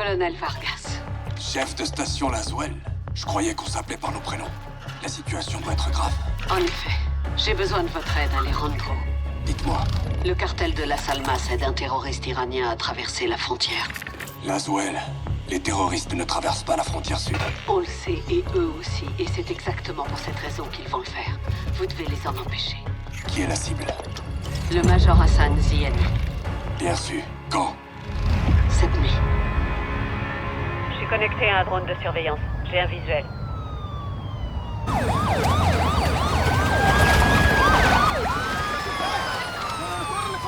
Colonel Vargas. Chef de station Laswell. Je croyais qu'on s'appelait par nos prénoms. La situation doit être grave. En effet, j'ai besoin de votre aide, Alejandro. Dites-moi, Le cartel de Las Almas aide un terroriste iranien à traverser la frontière. Laswell, les terroristes ne traversent pas la frontière sud. On le sait, et eux aussi, et c'est exactement pour cette raison qu'ils vont le faire. Vous devez les en empêcher. Qui est la cible? Le Major Hassan Zieni, Bien su. Quand? cette nuit. Je suis connecté à un drone de surveillance. J'ai un visuel.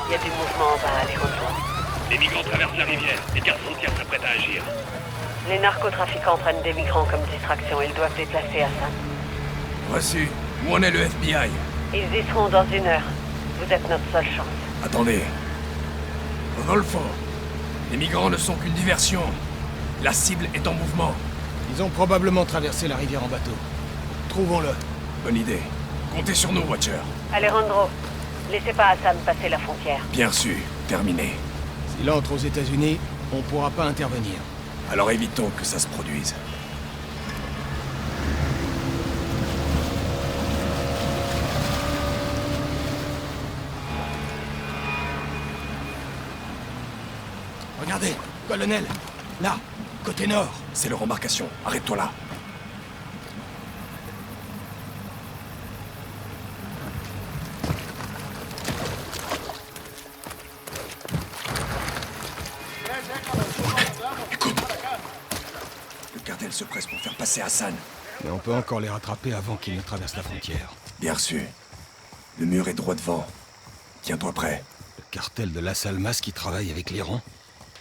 Il y a du mouvement en bas, Alejandro. Les migrants traversent la rivière. Les gardes frontières s'apprêtent à agir. Les narcotrafiquants prennent des migrants comme distraction. Ils doivent déplacer Hassan. Reçu. Où en est le FBI? Ils y seront dans 1 heure. Vous êtes notre seule chance. Attendez. Rodolfo. Les migrants ne sont qu'une diversion. La cible est en mouvement. Ils ont probablement traversé la rivière en bateau. Trouvons-le. Bonne idée. Comptez sur nous, Watcher. Alejandro, laissez pas Hassan passer la frontière. Bien sûr. Terminé. S'il entre aux États-Unis, on pourra pas intervenir. Alors évitons que ça se produise. Regardez, colonel. Là, côté nord. C'est leur embarcation. Arrête-toi là. Écoute. Le cartel se presse pour faire passer Hassan. Mais on peut encore les rattraper avant qu'ils ne traversent la frontière. Bien reçu. Le mur est droit devant. Tiens-toi prêt. Le cartel de Las Almas qui travaille avec l'Iran.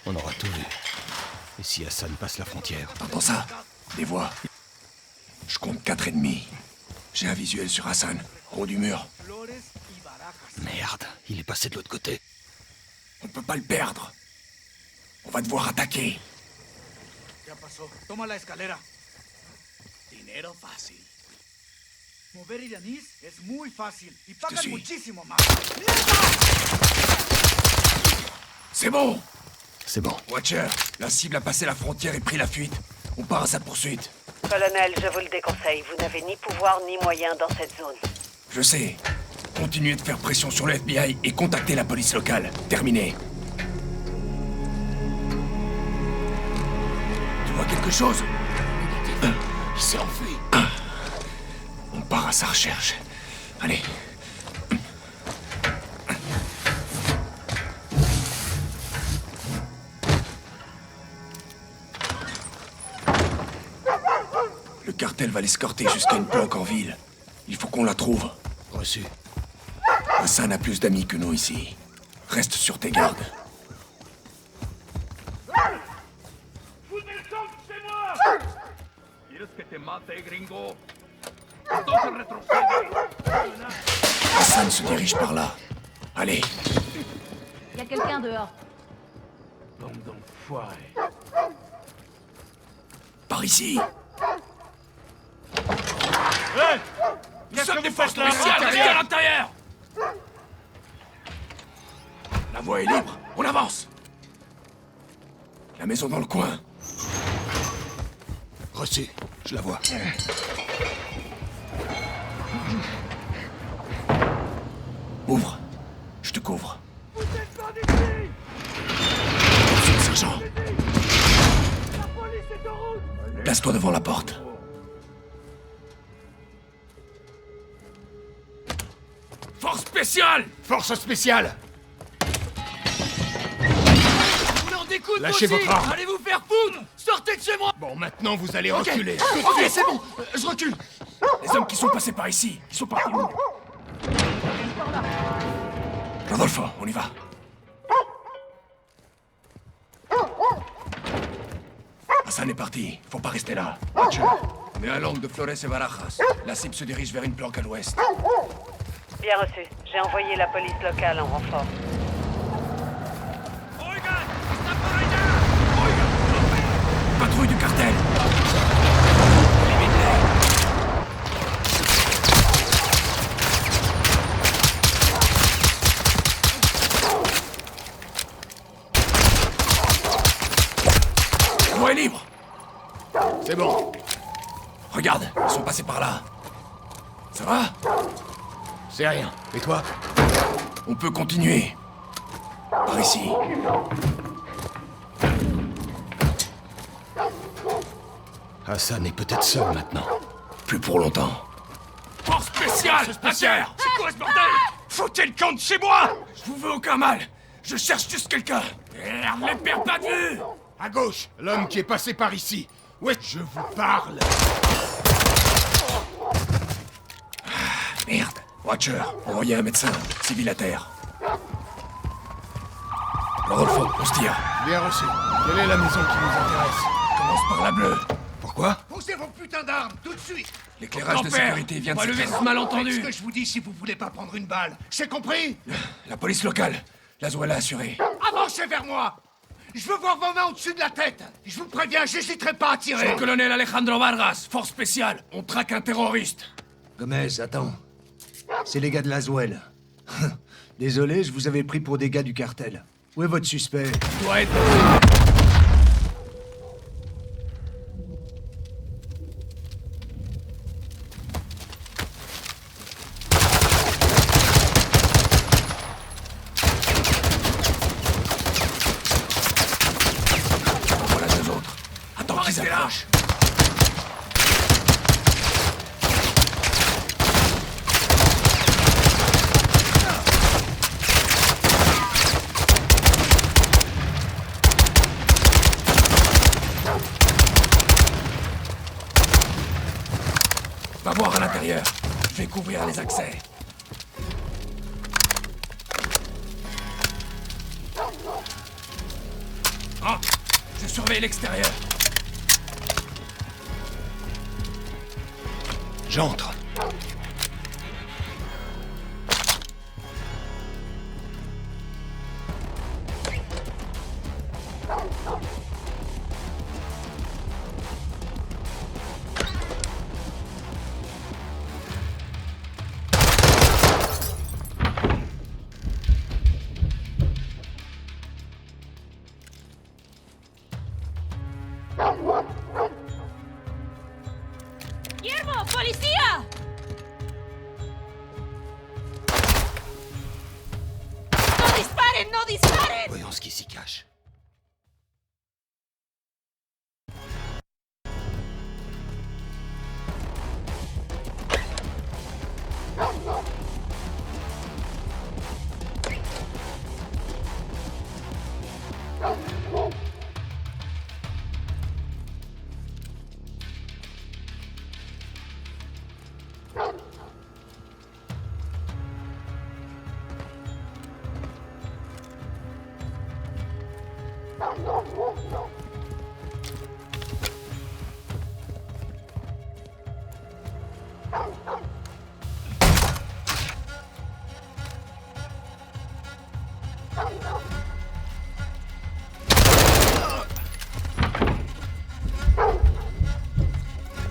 On aura tout vu. Et si Hassan passe la frontière? T'entends ça? Des voix. Je compte 4 ennemis. J'ai un visuel sur Hassan, en haut du mur. Merde, il est passé de l'autre côté. On ne peut pas le perdre. On va devoir attaquer. Ya pasó. Toma la escalera. Dinero fácil. Mover iraníes es muy fácil y pagan suis. muchísimo más. C'est bon! C'est bon. Watcher, la cible a passé la frontière et pris la fuite. On part à sa poursuite. Colonel, je vous le déconseille. Vous n'avez ni pouvoir ni moyens dans cette zone. Je sais. Continuez de faire pression sur le FBI et contactez la police locale. Terminé. Tu vois quelque chose? Il s'est enfui. On part à sa recherche. Allez. Le cartel va l'escorter jusqu'à une planque en ville. Il faut qu'on la trouve. Reçu. Hassan a plus d'amis que nous ici. Reste sur tes gardes. Hassan se dirige par là. Allez. Il y a quelqu'un dehors. Par ici. Nous sommes des forces spéciales, restez à l'intérieur! La voie est libre, on avance! La maison dans le coin. Reçu. Je la vois. Ouvre. Je te couvre. Attention, sergent. Place-toi devant la porte. Force spéciale! Force spéciale! Lâchez votre arme. Allez vous faire foutre. Sortez de chez moi. Bon, maintenant vous allez reculer. Ok, c'est bon. Je recule. Les hommes qui sont passés par ici, ils sont partis où? Rodolfo, on y va. Hassan est parti, faut pas rester là. Watcher, on est à l'angle de Flores et Barajas. La cible se dirige vers une planque à l'ouest. Bien reçu. J'ai envoyé la police locale en renfort. Patrouille du cartel. L'échelon est libre. C'est bon. Regarde, ils sont passés par là. Ça va? C'est rien. Et toi? On peut continuer. Par ici. Hassan est peut-être seul maintenant. Plus pour longtemps. Force spéciale! Affaire! C'est quoi ce bordel? Foutez le camp de chez moi! Je vous veux aucun mal. Je cherche juste quelqu'un. Merde, ne perds pas de vue! À gauche, l'homme qui est passé par ici. Ouais, je vous parle. Merde. Watcher, envoyez un médecin. Civil à terre. Rodolfo, on se tire. Bien reçu. Quelle est la maison qui nous intéresse? Commence par la bleue. Pourquoi? Posez vos putains d'armes, tout de suite! L'éclairage de sécurité vient de lever s'éteindre. ce malentendu! Faites ce que je vous dis si vous voulez pas prendre une balle. C'est compris? La police locale. Laswell a assuré. Avancez vers moi! Je veux voir vos mains au-dessus de la tête! Je vous préviens, j'hésiterai pas à C'est tirer! le colonel Alejandro Vargas, force spéciale. On traque un terroriste. Gomez, attends. C'est les gars de Laswell. Désolé, je vous avais pris pour des gars du cartel. Où est votre suspect? Doit être... Voilà deux autres. Attends qu'ils approchent. Va voir à l'intérieur. Je vais couvrir les accès. Entre. Je surveille l'extérieur. J'entre. ¡Guillermo! ¡Policía! ¡No disparen! ¡No disparen! Voyons ce qui s'y cache.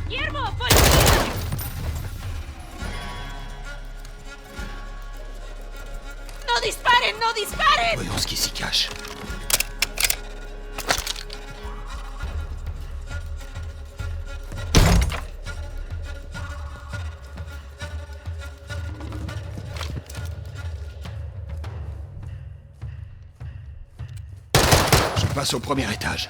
¡Guillermo! ¡Policía! ¡No disparen! ¡No disparen! Voyons ce qui s'y cache. Je passe au premier étage.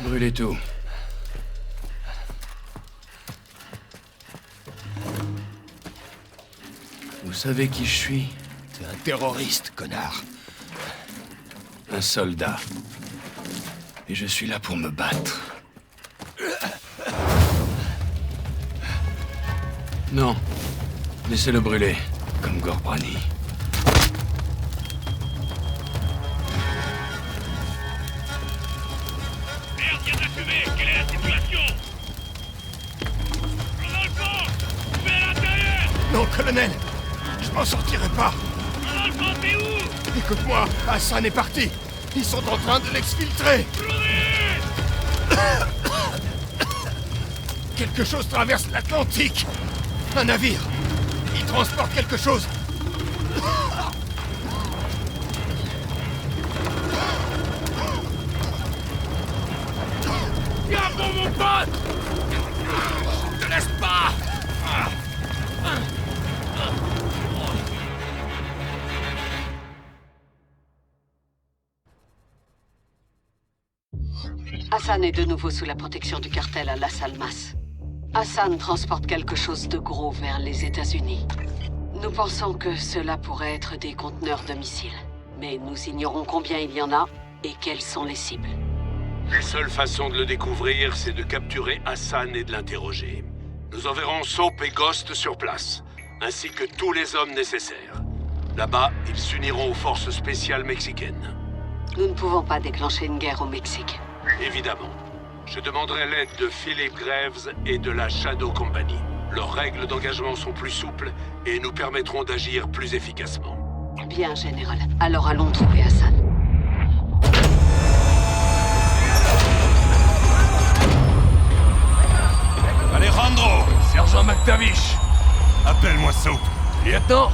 Brûlez tout. Vous savez qui je suis? T'es un terroriste, connard. Un soldat. Et je suis là pour me battre. Non. Laissez-le brûler, comme Gorbrani. pas. Écoute-moi, Hassan est parti. Ils sont en train de l'exfiltrer. Quelque chose traverse l'Atlantique. Un navire. Il transporte quelque chose. Viens bon, mon pote! Ne te laisse pas! Hassan est de nouveau sous la protection du cartel à Las Almas. Hassan transporte quelque chose de gros vers les États-Unis. Nous pensons que cela pourrait être des conteneurs de missiles. Mais nous ignorons combien il y en a et quelles sont les cibles. La seule façon de le découvrir, c'est de capturer Hassan et de l'interroger. Nous enverrons Soap et Ghost sur place, ainsi que tous les hommes nécessaires. Là-bas, ils s'uniront aux forces spéciales mexicaines. Nous ne pouvons pas déclencher une guerre au Mexique. Évidemment. Je demanderai l'aide de Philip Graves et de la Shadow Company. Leurs règles d'engagement sont plus souples et nous permettront d'agir plus efficacement. Bien, Général. Alors allons trouver Hassan. Alejandro! Sergent McTavish! Appelle-moi Soap. Lieutenant!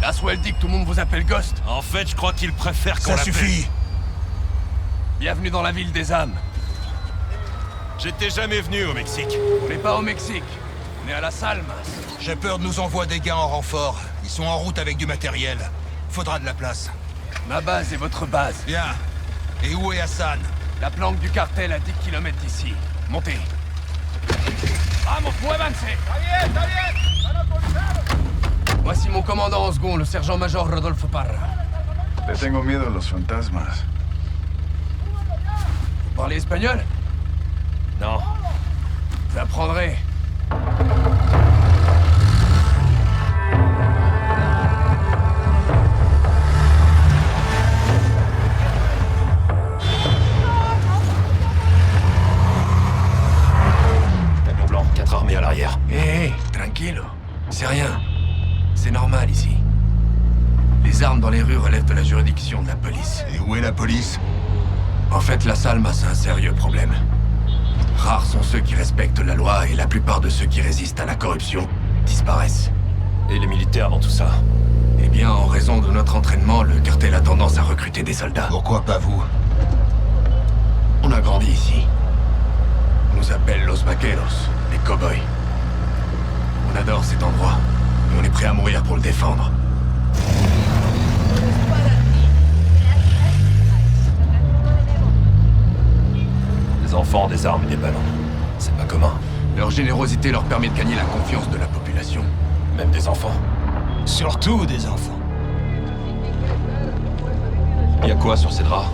Laswell dit que tout le monde vous appelle Ghost. En fait, je crois qu'il préfère qu'on Ça l'appelle. suffit! Bienvenue dans la ville des âmes. J'étais jamais venu au Mexique. On n'est pas au Mexique. On est à Las Almas. Shepard nous envoie des gars en renfort. Ils sont en route avec du matériel. Faudra de la place. Ma base est votre base. Bien. Et où est Hassan? La planque du cartel à 10 km d'ici. Montez. Vamos, muévanse! Voici mon commandant en second, le sergent-major Rodolfo Parra. Le tengo miedo a los fantasmas. Vous parlez espagnol? Non. Vous apprendrez. Canon blanc, 4 armées à l'arrière. Hé, tranquillo. C'est rien. C'est normal ici. Les armes dans les rues relèvent de la juridiction de la police. Et où est la police? En fait, Las Almas a un sérieux problème. Rares sont ceux qui respectent la loi et la plupart de ceux qui résistent à la corruption disparaissent. Et les militaires dans tout ça? Eh bien, en raison de notre entraînement, le cartel a tendance à recruter des soldats. Pourquoi pas vous? On a grandi ici. On nous appelle Los Vaqueros, les cow-boys. On adore cet endroit, et on est prêt à mourir pour le défendre. Des enfants, des armes et des ballons. C'est pas commun. Leur générosité leur permet de gagner la confiance de la population. Même des enfants. Surtout des enfants. Y a quoi sur ces draps?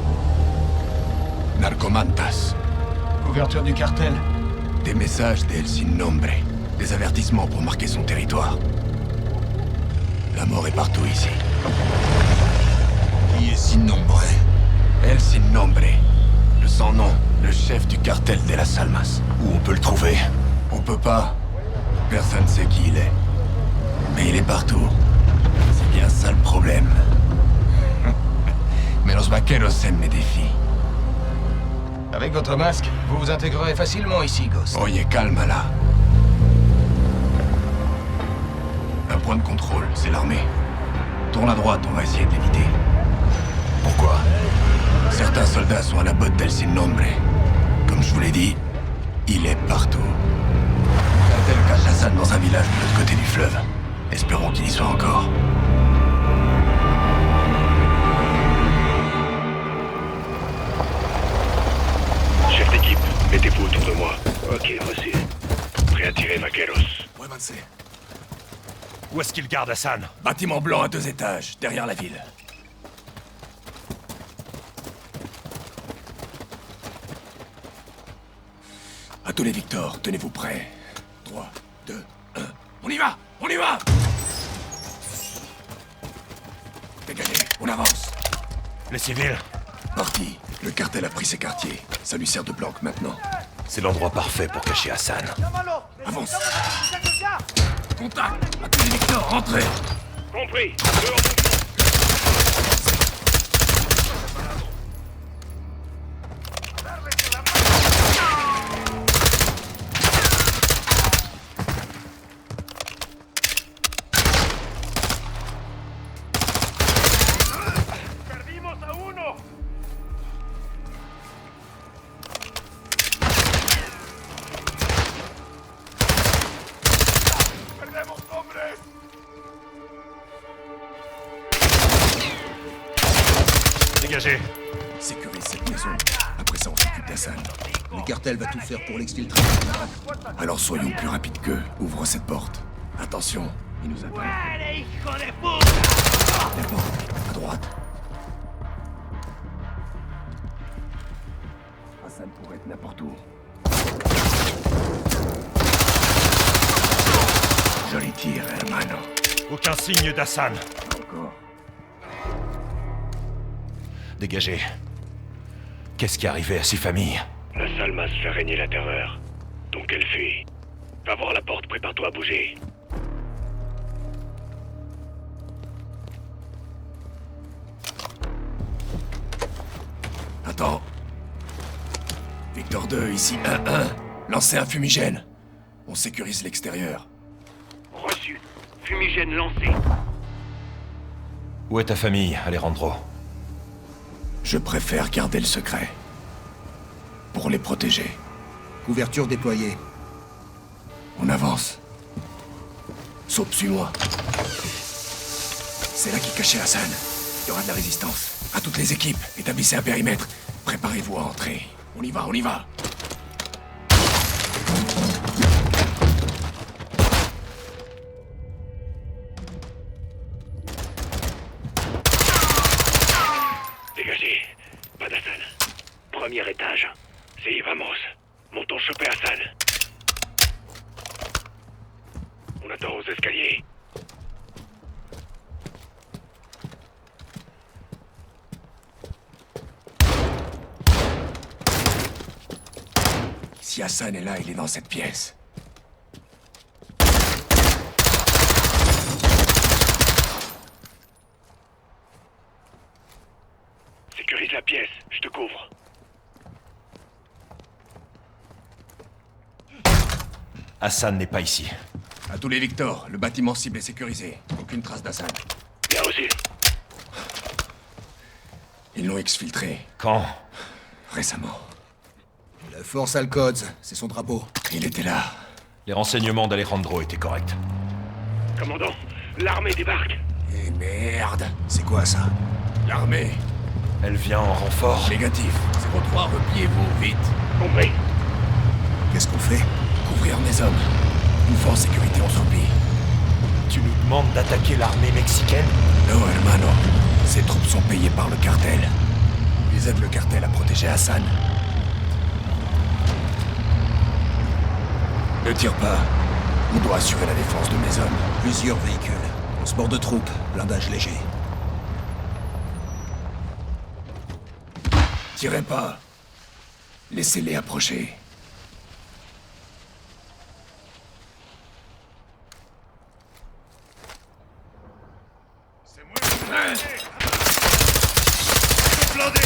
Narcomantas. Couverture du cartel. Des messages d'El Sin Nombre. Des avertissements pour marquer son territoire. La mort est partout ici. Qui est Sin Nombre? El Sin Nombre. Le sans-nom. Le chef du cartel de Las Almas. Où on peut le trouver? On peut pas. Personne sait qui il est. Mais il est partout. C'est bien ça le problème. Mais Los Vaqueros aiment mes défis. Avec votre masque, vous vous intégrerez facilement ici, Ghost. Oye, calme là. Un point de contrôle, c'est l'armée. Tourne à droite, on va essayer de l'éviter. Pourquoi? Certains soldats sont à la botte d'El Sin Nombre. Comme je vous l'ai dit, il est partout. Un tel cache Hassan dans un village de l'autre côté du fleuve. Espérons qu'il y soit encore. Chef d'équipe, mettez-vous autour de moi. Ok, reçu. Prêt à tirer, Vaqueros. Muévanse. Où est-ce qu'il garde Hassan? Bâtiment blanc à 2 étages, derrière la ville. À tous les Victor, tenez-vous prêts. 3, 2, 1. On y va! On y va! Dégagez, on avance. Les civils? Parti. Le cartel a pris ses quartiers. Ça lui sert de planque maintenant. C'est l'endroit parfait pour cacher Hassan. Avance. Contact! À tous les Victor, rentrez! Compris. Deux en mouvement. Perdimos a uno. Perdemos hombres. Dégagez. Sécurise cette maison. Après ça, on s'occupe d'Hassan. Le cartel va tout faire pour l'exfiltrer. Alors soyons plus rapides qu'eux. Ouvre cette porte. Attention, ils nous attendent. La porte, à droite. Hassan pourrait être n'importe où. Joli tir, hermano. Aucun signe d'Hassan. Encore. Dégagez. Qu'est-ce qui est arrivé à ces familles? La Salmas fait régner la terreur. Donc elle fuit. Va voir la porte, prépare-toi à bouger. Attends. Victor 2, ici 1-1. Lancez un fumigène. On sécurise l'extérieur. Reçu. Fumigène lancé. Où est ta famille, Alejandro? Je préfère garder le secret. Pour les protéger. Couverture déployée. On avance. Saupe, suis-moi. C'est là qu'est caché Hassan. Il y aura de la résistance. À toutes les équipes, établissez un périmètre. Préparez-vous à entrer. On y va, on y va. Dégagez. Pas d'Hassan. Premier étage. C'est vamos. Montons choper Hassan. On attend aux escaliers. Si Hassan est là, il est dans cette pièce. Sécurise la pièce. Je te couvre. Hassan n'est pas ici. À tous les Victor, le bâtiment cible est sécurisé. Aucune trace d'Hassan. Bien reçu. Ils l'ont exfiltré. Quand? Récemment. La force Alcods, c'est son drapeau. Il était là. Les renseignements d'Alejandro étaient corrects. Commandant, l'armée débarque. Eh merde. C'est quoi ça? L'armée. Elle vient en renfort. Négatif. 03, repliez-vous, vite. Compris. Qu'est-ce qu'on fait? Couvrir mes hommes. Une fois en sécurité, on s'oublie. Tu nous demandes d'attaquer l'armée mexicaine? Non, hermano. Ces troupes sont payées par le cartel. Ils aident le cartel à protéger Hassan. Ne tire pas. On doit assurer la défense de mes hommes. Plusieurs véhicules. Transport de troupes, blindage léger. Tirez pas. Laissez-les approcher. C'est moi qui blindé.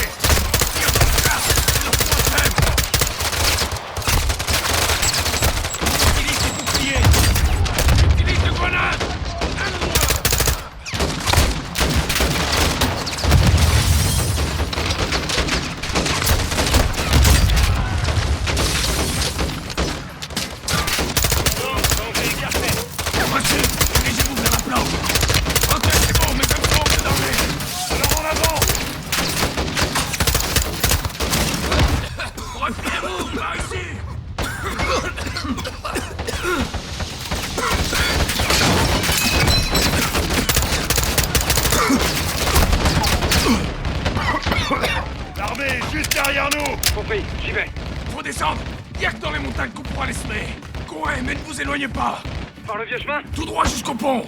Utilise tes boucliers. Utilise de grenades. Dirigez-vous vers la planque. Ok, c'est bon, mes hommes sont en danger. Alors en avant. Repliez-vous, par ici. L'armée est juste derrière nous. Compris, j'y vais. Faut descendre. Direct dans les montagnes qu'on pourra les semer. Courez, mais ne vous éloignez pas. Par le vieux chemin? Tout droit jusqu'au pont.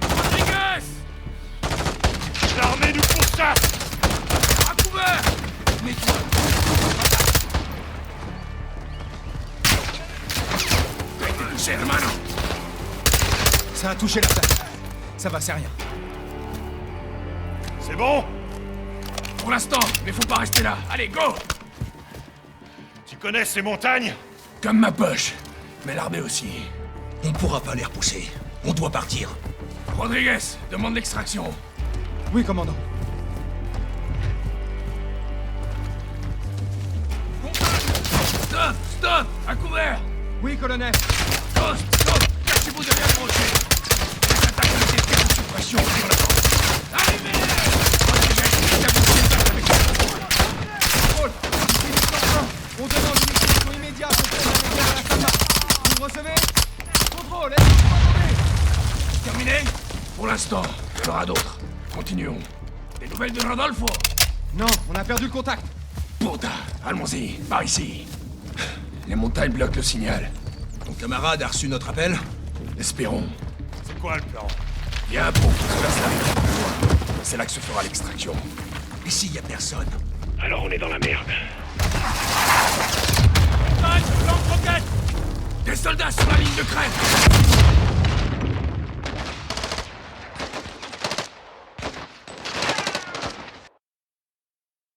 Rodriguez! L'armée nous pourchasse. À couvert. Mets-toi. Vete touché, hermano. a touché la place. Ça va, c'est rien. C'est bon? Pour l'instant, mais faut pas rester là. Allez, go! Tu connais ces montagnes? Comme ma poche. Mais l'armée aussi. On pourra pas les repousser. On doit partir. Rodriguez, demande l'extraction. Oui, commandant. Stop! Stop! À couvert! Oui, colonel. Ghost! Stop! Cachez-vous derrière le rocher! Les attaques ont été faites sous pression sur la porte. Arrivez! Rodriguez, établissez le bac avec Contrôle. On demande une exécution immédiate au président de guerre à la Salma. Vous me recevez? Contrôle, est-ce que vous m'entendez? Terminé? Pour l'instant, il y en aura d'autres. Continuons. Des nouvelles de Rodolfo? Non, on a perdu le contact. Puta, allons-y, par ici. Les montagnes bloquent le signal. Ton camarade a reçu notre appel? Espérons. C'est quoi le plan? Il y a un pont qui traverse la rivière plus loin. C'est là que se fera l'extraction. Ici, y a personne. Alors on est dans la merde. Lance-roquette! Des soldats sur la ligne de crête!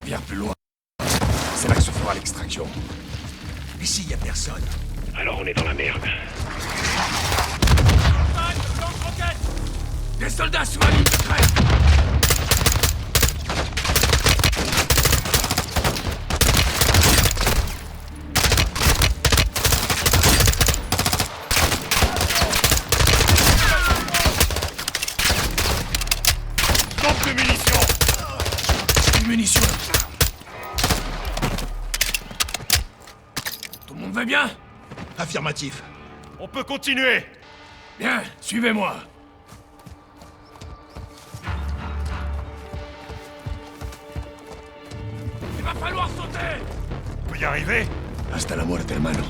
Viens plus loin. C'est là que se fera l'extraction. Ici, y a personne. Alors on est dans la merde. Lance-roquette! Des soldats sur la ligne de crête! Manque de munitions! Une munition! Tout le monde va bien? Affirmatif. On peut continuer! Bien, suivez-moi. Il va falloir sauter! On peut y arriver? Hasta la muerte, hermano.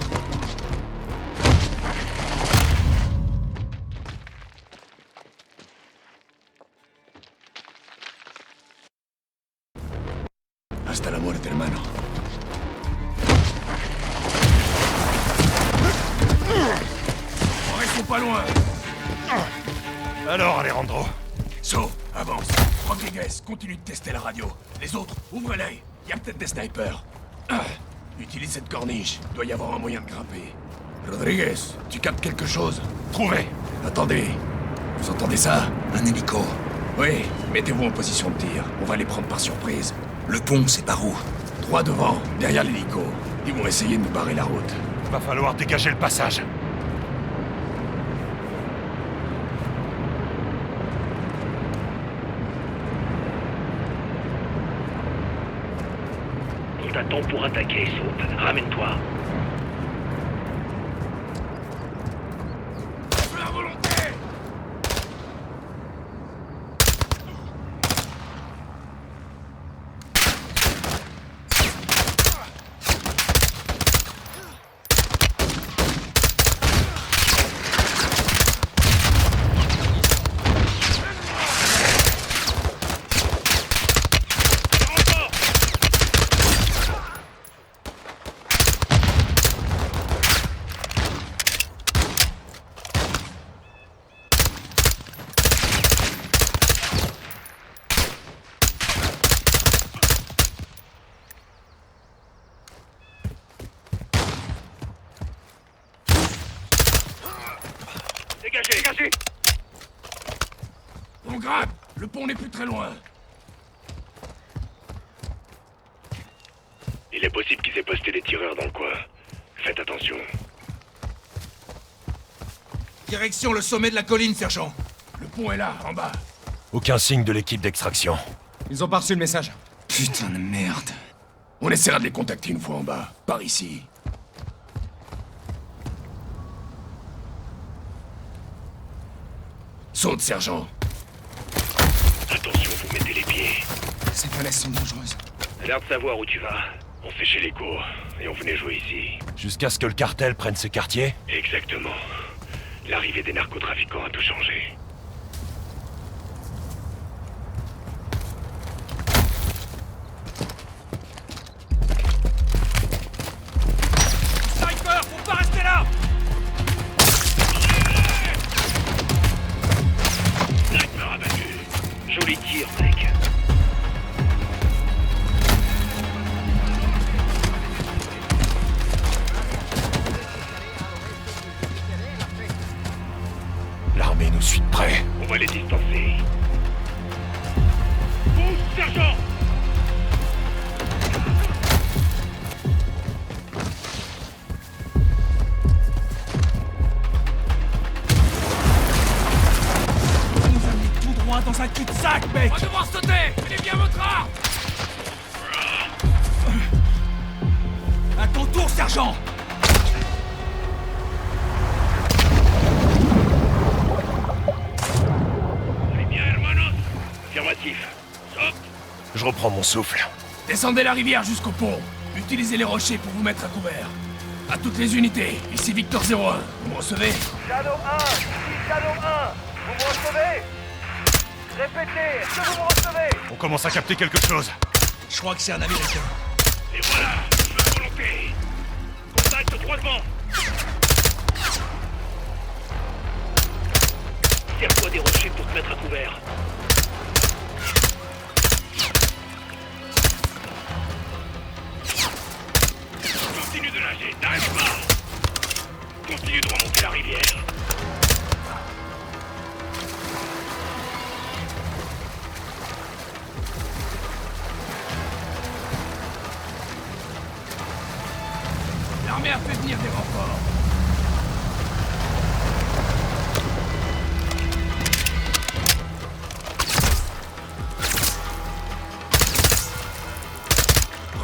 Hasta la muerte, hermano. Restons pas loin. Alors, Alejandro? So, avance. Rodriguez, continue de tester la radio. Les autres, ouvrez l'œil. Il y a peut-être des snipers. Utilise cette corniche. Doit y avoir un moyen de grimper. Rodriguez, tu captes quelque chose? Trouvé! Attendez. Vous entendez ça? Un hélico. Oui, mettez-vous en position de tir. On va les prendre par surprise. Le pont, c'est par où? Droit devant, derrière l'hélico. Ils vont essayer de nous barrer la route. Va falloir dégager le passage. On t'attend pour attaquer, Soap. Ramène-toi. Feu à volonté! Dégagez, dégagez! On grimpe! Le pont n'est plus très loin. Il est possible qu'ils aient posté des tireurs dans le coin. Faites attention. Direction le sommet de la colline, sergent. Le pont est là, en bas. Aucun signe de l'équipe d'extraction. Ils ont pas reçu le message. Putain de merde. On essaiera de les contacter une fois en bas. Par ici. Saute, sergent. Attention, vous mettez les pieds. Ces falaises sont dangereuses. L'air de savoir où tu vas. On fait chez les cours, et on venait jouer ici. Jusqu'à ce que le cartel prenne ce quartier? Exactement. L'arrivée des narcotrafiquants a tout changé. Sniper, faut pas rester là! fait? On va les distancer. Pousse, sergent! Ça nous a mis tout droit dans un cul-de-sac, mec! On va devoir sauter! Tenez bien votre arme! À ton tour, sergent! Affirmatif. Saute. Je reprends mon souffle. Descendez la rivière jusqu'au pont. Utilisez les rochers pour vous mettre à couvert. À toutes les unités, ici Victor 01. Vous me recevez? Shadow 1, ici Shadow 1. Vous me recevez? Répétez, est-ce que vous me recevez? On commence à capter quelque chose. Je crois que c'est un Américain. Et voilà, je veux volonté. Contact droitement. Serre-toi des rochers pour te mettre à couvert. Continue de nager, n'arrête pas. Continue de remonter la rivière. L'armée a fait venir des renforts.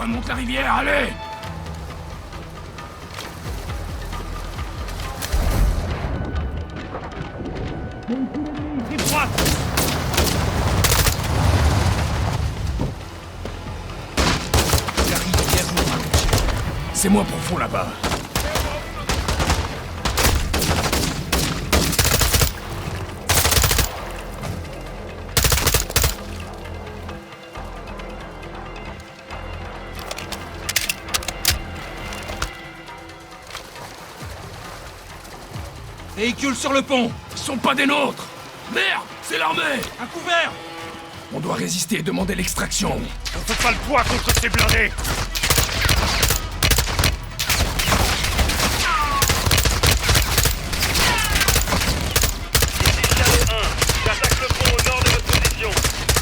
Remonte la rivière, allez! Rive droite! La rivière nous rallonge. C'est moins profond là-bas. Véhicules sur le pont! Ils sont pas des nôtres! Merde! C'est l'armée! Un couvert! On doit résister et demander l'extraction. On fait pas le poids contre ces blindés! Ici Shadow 1, j'attaque le pont au nord de votre position.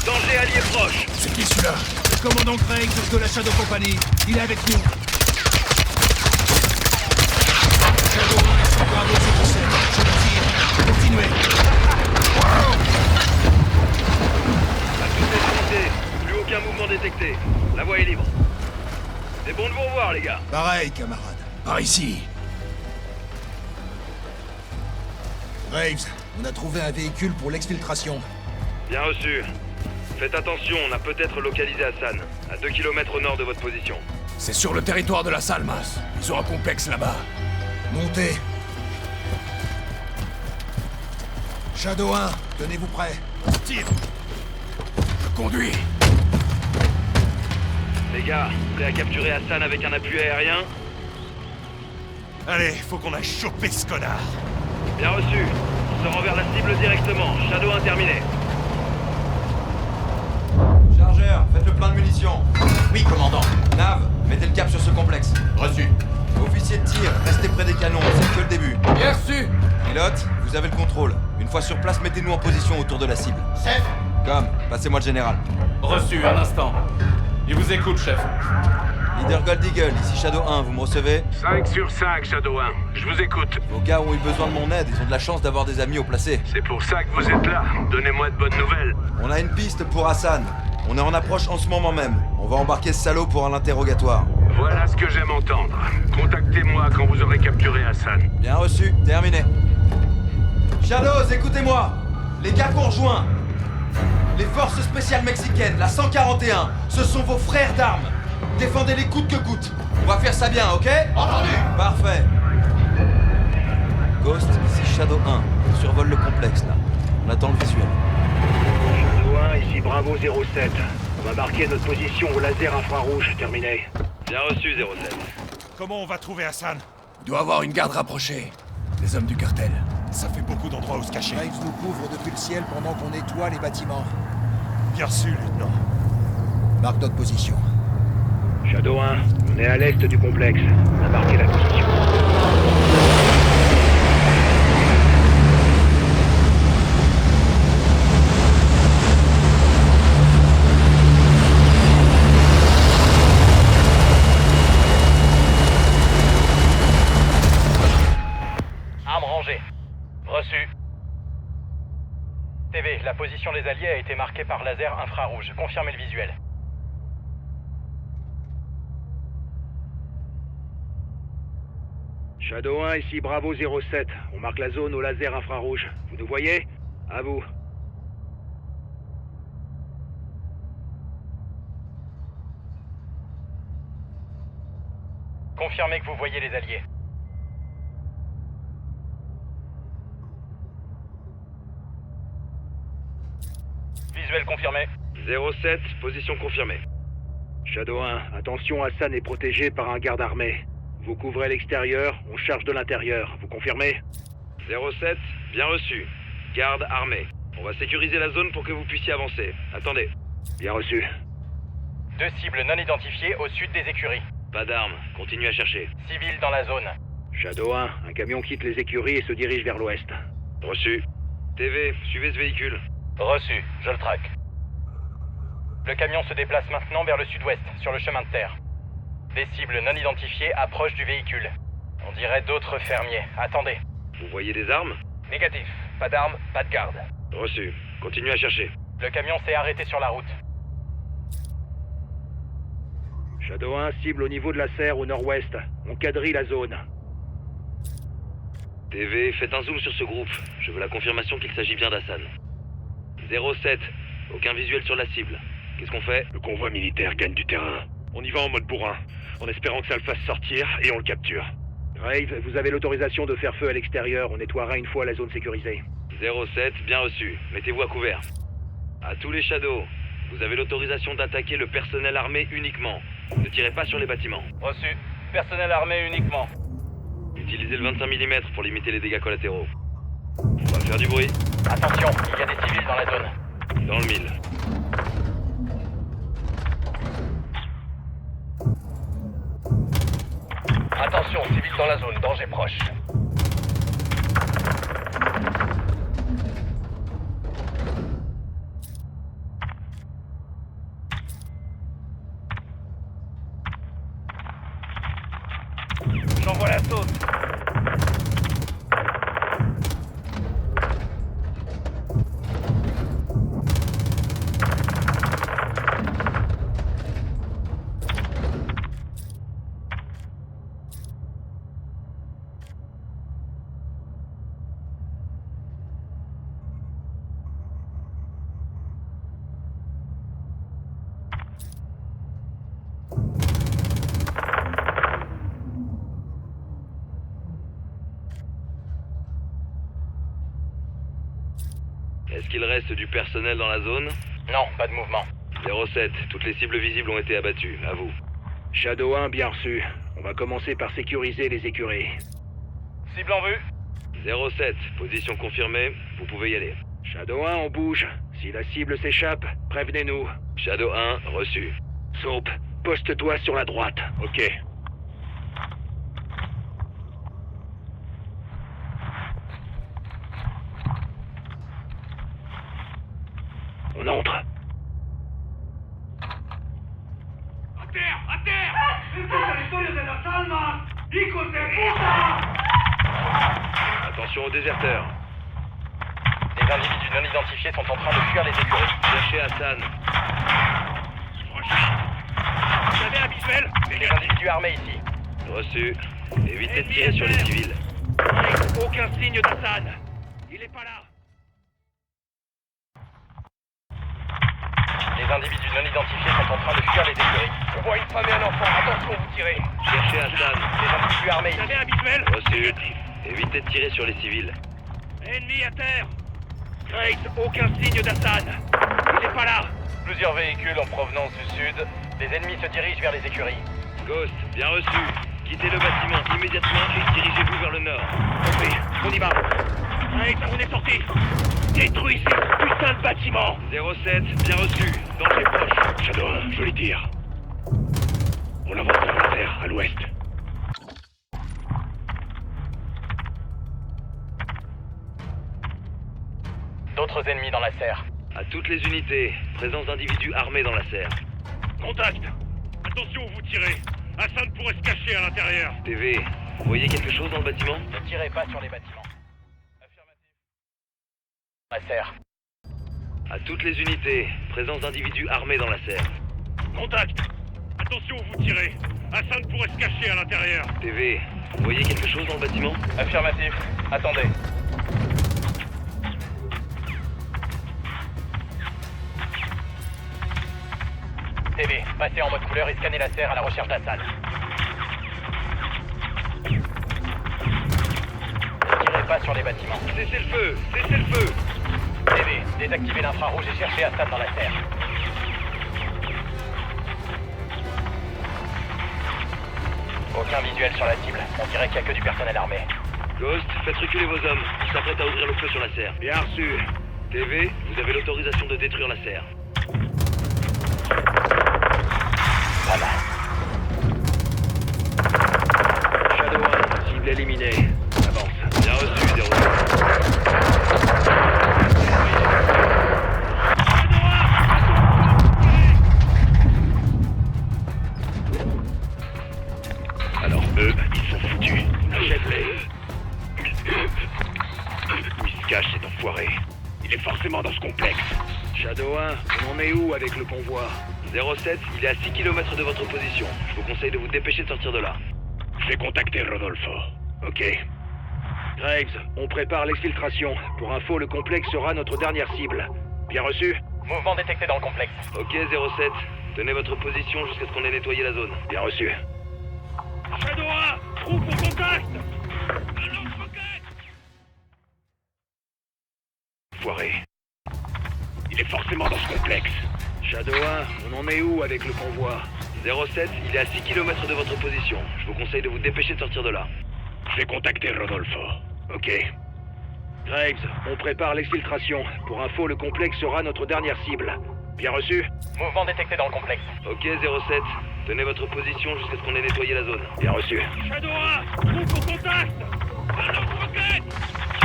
Danger allié proche. C'est qui celui-là? Le commandant Craig de la Shadow Company. Il est avec nous. Shadow 1 est sur Bravo 07. Je le tire. Continuez. À toutes les unités, plus aucun mouvement détecté. La voie est libre. C'est bon de vous revoir, les gars. Pareil, camarade. Par ici. Graves, on a trouvé un véhicule pour l'exfiltration. Bien reçu. Faites attention, on a peut-être localisé Hassan, à 2 km au nord de votre position. C'est sur le territoire de la Salmas. Ils ont un complexe là-bas. Montez. Shadow 1, tenez-vous prêts. Tire. Je conduis. Les gars, prêts à capturer Hassan avec un appui aérien? Allez, faut qu'on aille choper ce connard. Bien reçu. On se rend vers la cible directement. Shadow 1 terminé. Chargeur, faites le plein de munitions. Oui, commandant. Nav, mettez le cap sur ce complexe. Reçu. Officier de tir, restez près des canons, c'est que le début. Bien reçu. Pilote, vous avez le contrôle. Une fois sur place, mettez-nous en position autour de la cible. Chef. Comme, passez-moi le général. Reçu, un instant. Il vous écoute, chef. Leader Gold Eagle, ici Shadow 1, vous me recevez? 5 sur 5, Shadow 1. Je vous écoute. Vos gars ont eu besoin de mon aide, ils ont de la chance d'avoir des amis au placé. C'est pour ça que vous êtes là. Donnez-moi de bonnes nouvelles. On a une piste pour Hassan. On est en approche en ce moment même. On va embarquer ce salaud pour un interrogatoire. Voilà ce que j'aime entendre. Contactez-moi quand vous aurez capturé Hassan. Bien reçu, terminé. Shadows, écoutez-moi. Les gars qu'on rejoint, les forces spéciales mexicaines, la 141, ce sont vos frères d'armes. Défendez-les coûte que coûte. On va faire ça bien, ok? Entendu. Parfait. Ghost, ici Shadow 1. On survole le complexe, là. On attend le visuel. Shadow 1, ici Bravo 07. On va marquer notre position au laser infrarouge. Terminé. Bien reçu, 07. Comment on va trouver Hassan? Il doit avoir une garde rapprochée. Les hommes du cartel. Ça fait beaucoup d'endroits où se cacher. Graves nous couvre depuis le ciel pendant qu'on nettoie les bâtiments. Bien reçu, lieutenant. Marque notre position. Shadow 1, on est à l'est du complexe. On a marqué la position. TV, la position des alliés a été marquée par laser infrarouge. Confirmez le visuel. Shadow 1, ici Bravo 07. On marque la zone au laser infrarouge. Vous nous voyez? À vous. Confirmez que vous voyez les alliés. Visuel confirmé. 07, position confirmée. Shadow 1, attention, Hassan est protégé par un garde armé. Vous couvrez l'extérieur, on charge de l'intérieur. Vous confirmez? 07, bien reçu. Garde armée. On va sécuriser la zone pour que vous puissiez avancer. Attendez. Bien reçu. 2 cibles non identifiées au sud des écuries. Pas d'armes, continuez à chercher. Civils dans la zone. Shadow 1, un camion quitte les écuries et se dirige vers l'ouest. Reçu. TV, suivez ce véhicule. Reçu, je le traque. Le camion se déplace maintenant vers le sud-ouest, sur le chemin de terre. Des cibles non identifiées approchent du véhicule. On dirait d'autres fermiers. Attendez. Vous voyez des armes? Négatif. Pas d'armes, pas de garde. Reçu. Continuez à chercher. Le camion s'est arrêté sur la route. Shadow 1, cible au niveau de la serre au nord-ouest. On quadrille la zone. TV, faites un zoom sur ce groupe. Je veux la confirmation qu'il s'agit bien d'Hassan. 07, aucun visuel sur la cible. Qu'est-ce qu'on fait? Le convoi militaire gagne du terrain. On y va en mode bourrin, en espérant que ça le fasse sortir et on le capture. Graves, vous avez l'autorisation de faire feu à l'extérieur. On nettoiera une fois la zone sécurisée. 07, bien reçu. Mettez-vous à couvert. À tous les Shadows, vous avez l'autorisation d'attaquer le personnel armé uniquement. Ne tirez pas sur les bâtiments. Reçu. Personnel armé uniquement. Utilisez le 25 mm pour limiter les dégâts collatéraux. On va faire du bruit. Attention, il y a des civils dans la zone. Dans le 1000. Attention, civils dans la zone, danger proche. J'envoie la sauce. Est-ce qu'il reste du personnel dans la zone? Non, pas de mouvement. 07, toutes les cibles visibles ont été abattues, à vous. Shadow 1, bien reçu. On va commencer par sécuriser les écuries. Cible en vue. 07, position confirmée, vous pouvez y aller. Shadow 1, on bouge. Si la cible s'échappe, prévenez-nous. Shadow 1, reçu. Soap, poste-toi sur la droite. Ok. On entre. ¡A terre! ¡A terre! ¡Esta es la historia de las almas! ¡Hijos de puta! Attention aux déserteurs. Des individus non identifiés sont en train de fuir les écuries. Cherchez Hassan. Vous avez un visuel? Des individus armés ici. Reçu. Évitez de tirer sur les civils. Aucun signe d'Hassan. Il est pas là. Les individus non identifiés sont en train de fuir les écuries. Je vois une femme et un enfant. Attention, vous tirez. Cherchez Hassan. Des individus armés ici. Vous avez un visuel? Reçu. Évitez de tirer sur les civils. Ennemi à terre. Graves, aucun signe d'Hassan. Il est pas là. Plusieurs véhicules en provenance du sud. Les ennemis se dirigent vers les écuries. Ghost, bien reçu. Quittez le bâtiment immédiatement et dirigez-vous vers le nord. Ok, on y va. Graves, on est sorti. Détruis ces putains de bâtiments. 07, bien reçu. Danger proche. Shadow 1, joli tir. On avance vers la terre, à l'ouest. D'autres ennemis dans la serre. À toutes les unités, présence d'individus armés dans la serre. Contact. Attention où vous tirez. Hassan pourrait se cacher à l'intérieur. TV, vous voyez quelque chose dans le bâtiment? Ne tirez pas sur les bâtiments. Affirmatif. La serre. toutes les unités. Présence d'individus armés dans la serre. Contact! Attention où vous tirez. Hassan pourrait se cacher à l'intérieur. TV, vous voyez quelque chose dans le bâtiment? Affirmatif. Attendez. TV, passez en mode couleur et scannez la serre à la recherche d'Hassan. Ne tirez pas sur les bâtiments. Cessez le feu! Cessez le feu! TV, désactivez l'infrarouge et cherchez Hassan dans la serre. Aucun visuel sur la cible. On dirait qu'il n'y a que du personnel armé. Ghost, faites reculer vos hommes. Ils s'apprêtent à ouvrir le feu sur la serre. Bien reçu. TV, vous avez l'autorisation de détruire la serre. Voilà. Shadow 1, cible éliminée. Avance. Bien reçu, 0. Alors eux, ils sont foutus. Achève-les. Où il se cache cet enfoiré? Il est forcément dans ce complexe. Shadow 1, on en est où avec le convoi? 07, il est à 6 km de votre position. Je vous conseille de vous dépêcher de sortir de là. Je vais contacter Rodolfo. Ok. Graves, on prépare l'exfiltration. Pour info, le complexe sera notre dernière cible. Bien reçu? Mouvement détecté dans le complexe. Ok, 07. Tenez votre position jusqu'à ce qu'on ait nettoyé la zone. Bien reçu. Shadow 1, troupe au contact! Foiré. Il est forcément dans ce complexe. Shadow 1, on en est où avec le convoi? 07, il est à 6 km de votre position. Je vous conseille de vous dépêcher de sortir de là. Je vais contacter Rodolfo. Ok. Graves, on prépare l'exfiltration. Pour info, le complexe sera notre dernière cible. Bien reçu? Mouvement détecté dans le complexe. Ok, 07. Tenez votre position jusqu'à ce qu'on ait nettoyé la zone. Bien reçu. Shadow 1, troupe au contact! Un lance-roquette!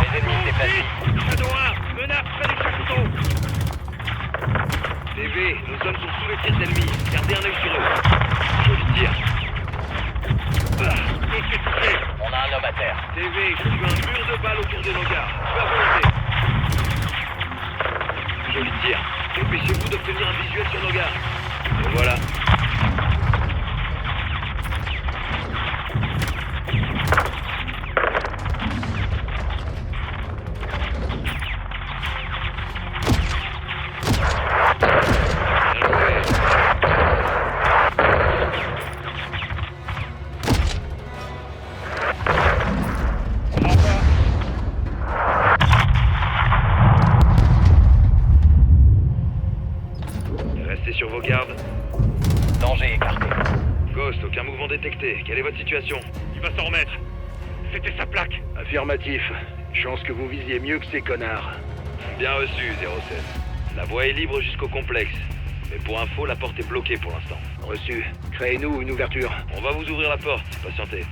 Les ennemis déplacés. Shadow 1, menace près du chapiteau! TV, nos hommes sont sous les tirs ennemis. Gardez un œil sur eux. Joli tir. On a un homme à terre. TV, je tue un mur de balles autour de nos gars. Je vais à volonté. Joli tir. Dépêchez-vous d'obtenir un visuel sur nos gars. Et voilà. Sur vos gardes. Danger écarté. Ghost, aucun mouvement détecté. Quelle est votre situation? Il va s'en remettre. C'était sa plaque. Affirmatif. Chance que vous visiez mieux que ces connards. Bien reçu, 07. La voie est libre jusqu'au complexe. Mais pour info, la porte est bloquée pour l'instant. Reçu. Créez-nous une ouverture. On va vous ouvrir la porte. Patientez.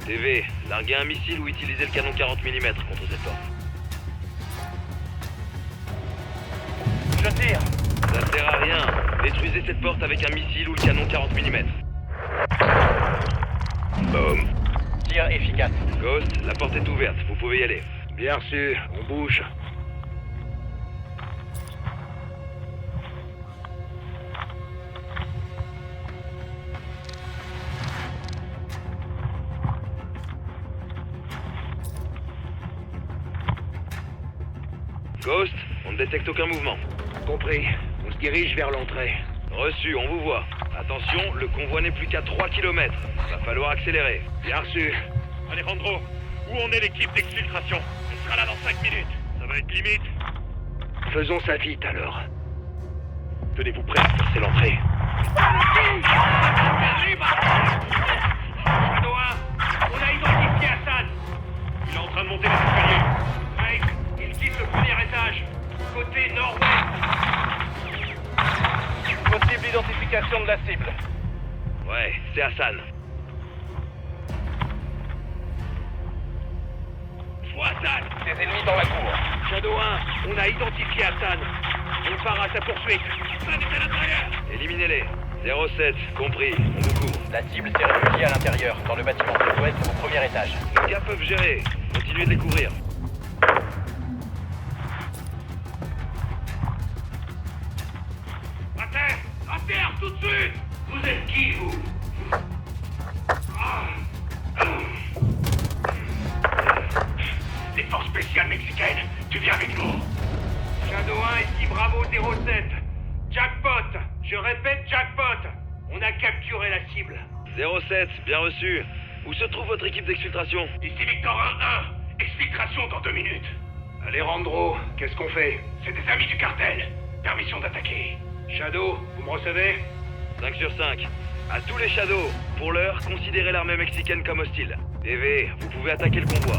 TV, larguez un missile ou utilisez le canon 40 mm contre cette porte. Je tire. Ça sert à rien. Détruisez cette porte avec un missile ou le canon 40 mm. Boum. Tir efficace. Ghost, la porte est ouverte. Vous pouvez y aller. Bien reçu. On bouge. Ghost, on ne détecte aucun mouvement. Compris. On se dirige vers l'entrée. Reçu, on vous voit. Attention, le convoi n'est plus qu'à 3 km. Va falloir accélérer. Bien reçu. Alejandro, où en est l'équipe d'exfiltration? Elle sera là dans 5 minutes. Ça va être limite. Faisons ça vite alors. Tenez-vous prêts à forcer l'entrée. Shadow 1, on a identifié Hassan. Il est en train de monter les escaliers. Graves, il quitte le premier étage. Côté nord-ouest. Possible identification de la cible. Ouais, c'est Hassan. Je vois Hassan. Des ennemis dans la cour. Shadow 1, on a identifié Hassan. On part à sa poursuite. Hassan est à l'intérieur. Éliminez-les. 07, compris, on vous couvre. La cible s'est réfugiée à l'intérieur, dans le bâtiment sud-ouest au premier étage. Les gars peuvent gérer. Continuez de les couvrir. À terre! À terre, tout de suite! Vous êtes qui, vous? Les forces spéciales mexicaines, tu viens avec nous. Shadow 1 ici, Bravo 07. Jackpot! Je répète, jackpot! On a capturé la cible. 07, bien reçu. Où se trouve votre équipe d'exfiltration? Ici Victor 1-1. Exfiltration dans 2 minutes. Alejandro, qu'est-ce qu'on fait? C'est des amis du cartel. Permission d'attaquer. Shadow, vous me recevez? 5 sur 5. À tous les Shadows, pour l'heure, considérez l'armée mexicaine comme hostile. DV, vous pouvez attaquer le convoi.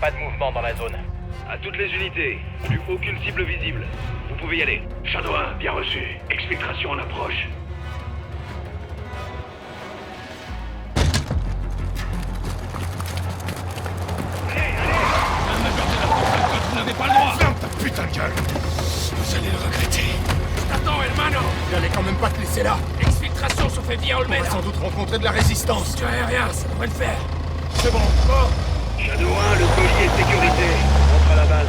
Pas de mouvement dans la zone. À toutes les unités, plus aucune cible visible. Vous pouvez y aller. Shadow 1, bien reçu. Exfiltration en approche. Vous n'avez pas le droit! Ferme ta putain de gueule! Vous allez le regretter. Attends, hermano! J'allais quand même pas te laisser là! Exfiltration se fait via Olmeda. On va sans doute rencontrer de la résistance. Tu aérien, ça devrait le faire. C'est bon. Shadow 1, le collier est sécurité. Rentre à la base.